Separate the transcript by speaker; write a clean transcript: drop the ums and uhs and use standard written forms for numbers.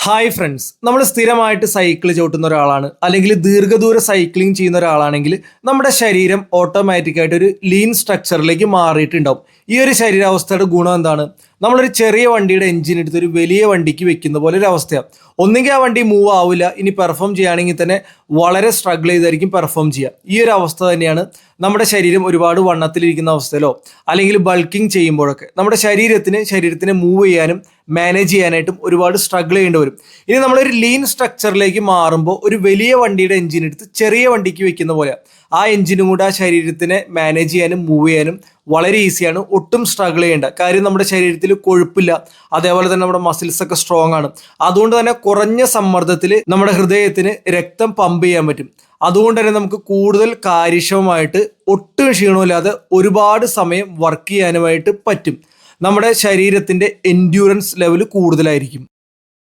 Speaker 1: Hi friends, നമ്മൾ സ്ഥിരമായിട്ട് cycle ചവിട്ടുന്ന ഒരാളാണ് അല്ലെങ്കിൽ ദീർഘദൂര സൈക്ലിംഗ് ചെയ്യുന്ന ഒരാളാണെങ്കിൽ നമ്മുടെ ശരീരം ഓട്ടോമാറ്റിക്കായിട്ട് ഒരു ലീൻ സ്ട്രക്ചറിലേക്ക് മാറിയിട്ടുണ്ടാവും. ഈ ഒരു ശരീരാവസ്ഥയുടെ ഗുണം എന്താണ്? നമ്മളൊരു ചെറിയ വണ്ടിയുടെ എഞ്ചിൻ എടുത്ത് ഒരു വലിയ വണ്ടിക്ക് വെക്കുന്ന പോലെ ഒരു അവസ്ഥയാണ്. ഒന്നുകിൽ ആ വണ്ടി മൂവ് ആവില്ല, ഇനി പെർഫോം ചെയ്യുകയാണെങ്കിൽ തന്നെ വളരെ സ്ട്രഗിൾ ചെയ്തായിരിക്കും പെർഫോം ചെയ്യുക. ഈ ഒരു അവസ്ഥ തന്നെയാണ് നമ്മുടെ ശരീരം ഒരുപാട് വണ്ണത്തിലിരിക്കുന്ന അവസ്ഥയിലോ അല്ലെങ്കിൽ ബൾക്കിംഗ് ചെയ്യുമ്പോഴൊക്കെ നമ്മുടെ ശരീരത്തിനെ മൂവ് ചെയ്യാനും മാനേജ് ചെയ്യാനായിട്ടും ഒരുപാട് സ്ട്രഗിൾ ചെയ്യേണ്ടി വരും. ഇനി നമ്മളൊരു ലീൻ സ്ട്രക്ചറിലേക്ക് മാറുമ്പോൾ ഒരു വലിയ വണ്ടിയുടെ എഞ്ചിൻ എടുത്ത് ചെറിയ വണ്ടിക്ക് വെക്കുന്ന പോലെ ആ എഞ്ചിനും കൂടെ ആ ശരീരത്തിനെ മാനേജ് ചെയ്യാനും മൂവ് ചെയ്യാനും വളരെ ഈസിയാണ്. ഒട്ടും സ്ട്രഗിൾ ചെയ്യേണ്ട കാര്യം, നമ്മുടെ ശരീരത്തിൽ കൊഴുപ്പില്ല, അതേപോലെ തന്നെ നമ്മുടെ മസിൽസ് ഒക്കെ സ്ട്രോങ് ആണ്. അതുകൊണ്ട് തന്നെ കുറഞ്ഞ സമ്മർദ്ദത്തിൽ നമ്മുടെ ഹൃദയത്തിന് രക്തം പമ്പ് ചെയ്യാൻ പറ്റും. അതുകൊണ്ട് തന്നെ നമുക്ക് കൂടുതൽ കാര്യക്ഷമമായിട്ട് ഒട്ടും ക്ഷീണമില്ലാതെ ഒരുപാട് സമയം വർക്ക് ചെയ്യാനുമായിട്ട് പറ്റും. നമ്മുടെ ശരീരത്തിൻ്റെ എൻഡ്യൂറൻസ് ലെവൽ കൂടുതലായിരിക്കും.